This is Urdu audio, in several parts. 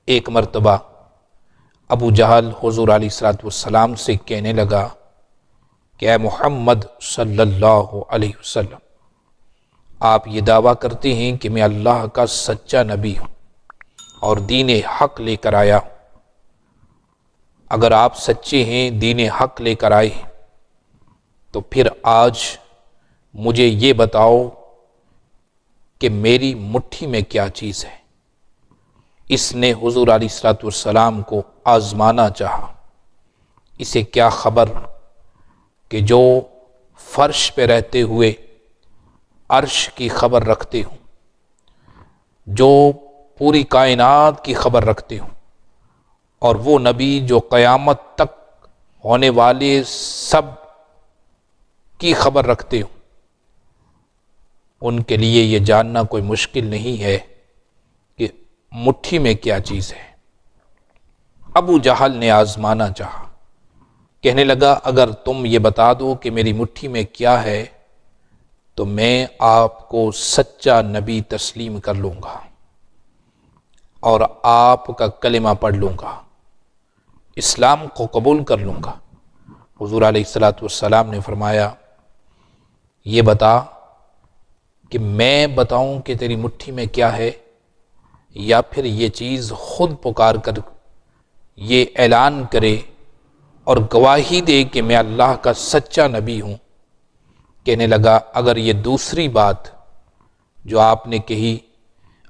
ایک مرتبہ ابو جہل حضور علیہ الصلوۃ والسلام سے کہنے لگا کہ اے محمد صلی اللہ علیہ وسلم، آپ یہ دعویٰ کرتے ہیں کہ میں اللہ کا سچا نبی ہوں اور دین حق لے کر آیا ہوں۔ اگر آپ سچے ہیں، دین حق لے کر آئے ہیں، تو پھر آج مجھے یہ بتاؤ کہ میری مٹھی میں کیا چیز ہے۔ اس نے حضور علیہ الصلوۃ والسلام کو آزمانا چاہا۔ اسے کیا خبر کہ جو فرش پہ رہتے ہوئے عرش کی خبر رکھتے ہوں، جو پوری کائنات کی خبر رکھتے ہوں، اور وہ نبی جو قیامت تک ہونے والے سب کی خبر رکھتے ہوں، ان کے لیے یہ جاننا کوئی مشکل نہیں ہے کہ مٹھی میں کیا چیز ہے۔ ابو جہل نے آزمانا چاہا، کہنے لگا اگر تم یہ بتا دو کہ میری مٹھی میں کیا ہے تو میں آپ کو سچا نبی تسلیم کر لوں گا اور آپ کا کلمہ پڑھ لوں گا، اسلام کو قبول کر لوں گا۔ حضور علیہ الصلوۃ والسلام نے فرمایا یہ بتا کہ میں بتاؤں کہ تیری مٹھی میں کیا ہے، یا پھر یہ چیز خود پکار کر یہ اعلان کرے اور گواہی دے کہ میں اللہ کا سچا نبی ہوں۔ کہنے لگا اگر یہ دوسری بات جو آپ نے کہی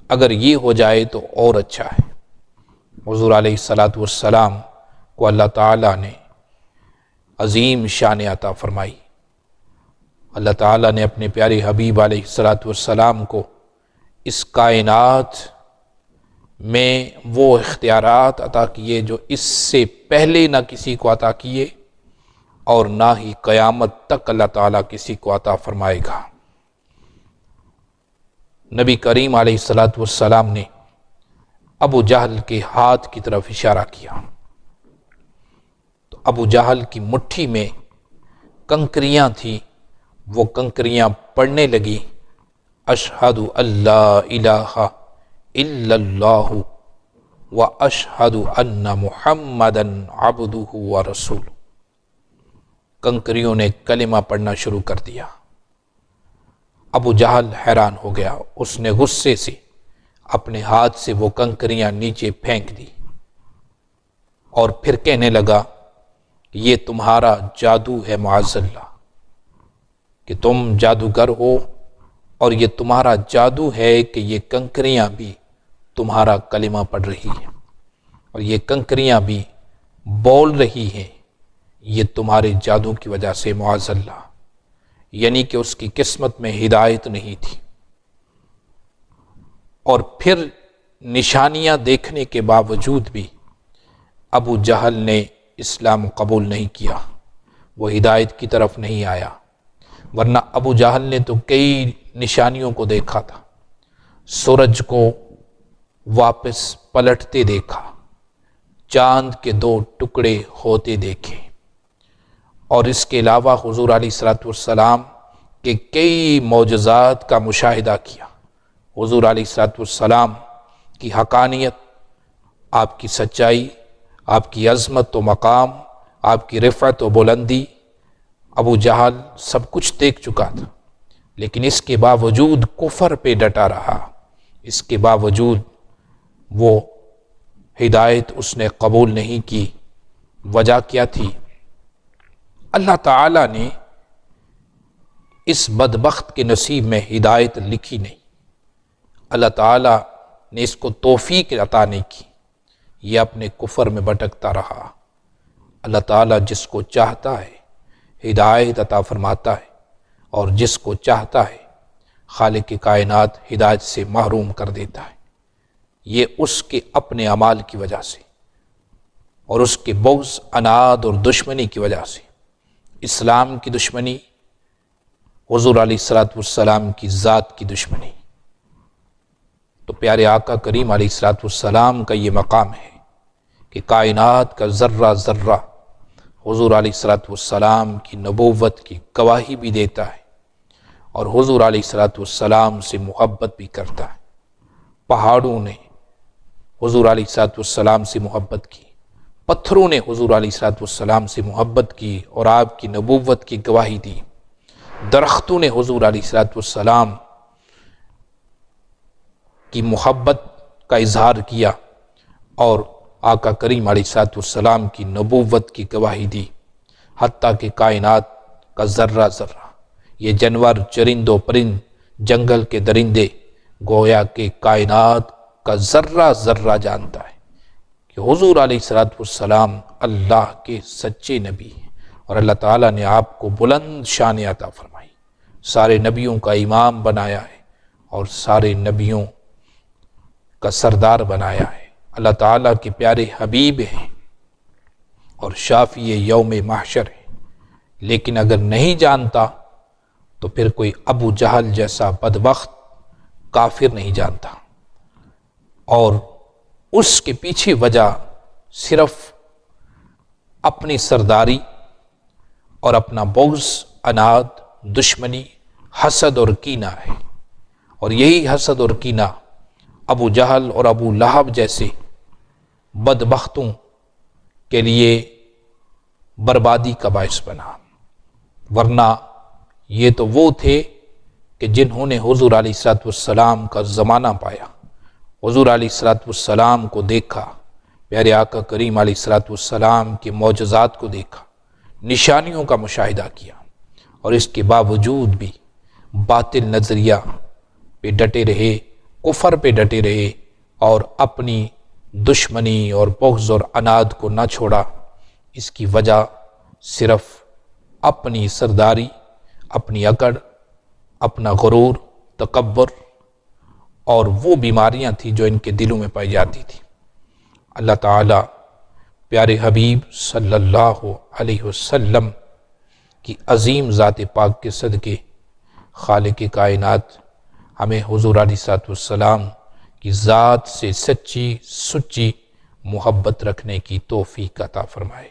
اگر یہ ہو جائے تو اور اچھا ہے۔ حضور علیہ الصلوۃ والسلام کو اللہ تعالیٰ نے عظیم شان عطا فرمائی۔ اللہ تعالیٰ نے اپنے پیارے حبیب علیہ الصلوۃ والسلام کو اس کائنات میں وہ اختیارات عطا کیے جو اس سے پہلے نہ کسی کو عطا کیے اور نہ ہی قیامت تک اللہ تعالیٰ کسی کو عطا فرمائے گا۔ نبی کریم علیہ الصلوۃ والسلام نے ابو جہل کے ہاتھ کی طرف اشارہ کیا تو ابو جہل کی مٹھی میں کنکریاں تھیں، وہ کنکریاں پڑنے لگی، اشہد اللہ الہ الا اللہ واشہد ان محمدً عبدہ ورسولہ۔ کنکریوں نے کلمہ پڑھنا شروع کر دیا۔ ابو جہل حیران ہو گیا، اس نے غصے سے اپنے ہاتھ سے وہ کنکریاں نیچے پھینک دی اور پھر کہنے لگا یہ تمہارا جادو ہے معاذ اللہ، کہ تم جادوگر ہو اور یہ تمہارا جادو ہے کہ یہ کنکریاں بھی تمہارا کلمہ پڑھ رہی ہیں اور یہ کنکریاں بھی بول رہی ہیں، یہ تمہارے جادو کی وجہ سے معاذ اللہ۔ یعنی کہ اس کی قسمت میں ہدایت نہیں تھی، اور پھر نشانیاں دیکھنے کے باوجود بھی ابو جہل نے اسلام قبول نہیں کیا، وہ ہدایت کی طرف نہیں آیا، ورنہ ابو جہل نے تو کئی نشانیوں کو دیکھا تھا۔ سورج کو واپس پلٹتے دیکھا، چاند کے 2 ٹکڑے ہوتے دیکھے، اور اس کے علاوہ حضور علیہ الصلوۃ والسلام کے کئی معجزات کا مشاہدہ کیا۔ حضور علیہ الصلوۃ والسلام کی حقانیت، آپ کی سچائی، آپ کی عظمت و مقام، آپ کی رفعت و بلندی ابو جہل سب کچھ دیکھ چکا تھا، لیکن اس کے باوجود کفر پہ ڈٹا رہا، اس کے باوجود وہ ہدایت اس نے قبول نہیں کی۔ وجہ کیا تھی؟ اللہ تعالیٰ نے اس بدبخت کے نصیب میں ہدایت لکھی نہیں، اللہ تعالیٰ نے اس کو توفیق عطا نہیں کی، یہ اپنے کفر میں بھٹکتا رہا۔ اللہ تعالیٰ جس کو چاہتا ہے ہدایت عطا فرماتا ہے، اور جس کو چاہتا ہے خالق کائنات ہدایت سے محروم کر دیتا ہے، یہ اس کے اپنے اعمال کی وجہ سے اور اس کے بغض، عناد اور دشمنی کی وجہ سے۔ اسلام کی دشمنی، حضور علیہ الصلوۃ والسلام کی ذات کی دشمنی۔ تو پیارے آقا کریم علیہ الصلوۃ والسلام کا یہ مقام ہے کہ کائنات کا ذرہ ذرہ حضور علیہ الصلوۃ والسلام کی نبوت کی گواہی بھی دیتا ہے اور حضور علیہ الصلوۃ والسلام سے محبت بھی کرتا ہے۔ پہاڑوں نے حضور علیہ الصلوۃ والسلام سے محبت کی، پتھروں نے حضور علیہ الصلوۃ والسلام سے محبت کی اور آپ کی نبوت کی گواہی دی، درختوں نے حضور علیہ الصلوۃ والسلام کی محبت کا اظہار کیا اور آقا کریم علیہ الصلوۃ والسلام کی نبوت کی گواہی دی، حتیٰ کہ کائنات کا ذرہ ذرہ، یہ جانور، چرند و پرند، جنگل کے درندے، گویا کہ کائنات کا ذرہ ذرہ جانتا ہے کہ حضور علیہ الصلوۃ والسلام اللہ کے سچے نبی ہیں، اور اللہ تعالیٰ نے آپ کو بلند شان عطا فرمائی، سارے نبیوں کا امام بنایا ہے اور سارے نبیوں کا سردار بنایا ہے، اللہ تعالیٰ کے پیارے حبیب ہیں اور شافی یوم محشر ہیں۔ لیکن اگر نہیں جانتا تو پھر کوئی ابو جہل جیسا بدبخت کافر نہیں جانتا، اور اس کے پیچھے وجہ صرف اپنی سرداری اور اپنا بغض، عناد، دشمنی، حسد اور کینہ ہے، اور یہی حسد اور کینہ ابو جہل اور ابو لہب جیسے بدبختوں کے لیے بربادی کا باعث بنا، ورنہ یہ تو وہ تھے کہ جنہوں نے حضور علیہ الصلوۃ والسلام کا زمانہ پایا، حضور علیہ الصلوۃ والسلام کو دیکھا، پیارے آقا کریم علیہ الصلوۃ والسلام کے معجزات کو دیکھا، نشانیوں کا مشاہدہ کیا، اور اس کے باوجود بھی باطل نظریہ پہ ڈٹے رہے، کفر پہ ڈٹے رہے اور اپنی دشمنی اور بغض اور عناد کو نہ چھوڑا۔ اس کی وجہ صرف اپنی سرداری، اپنی اکڑ، اپنا غرور، تکبر اور وہ بیماریاں تھیں جو ان کے دلوں میں پائی جاتی تھی۔ اللہ تعالیٰ پیارے حبیب صلی اللہ علیہ وسلم کی عظیم ذات پاک کے صدقے خالق کائنات ہمیں حضور علیہ الصلوۃ والسلام کی ذات سے سچی محبت رکھنے کی توفیق عطا فرمائے۔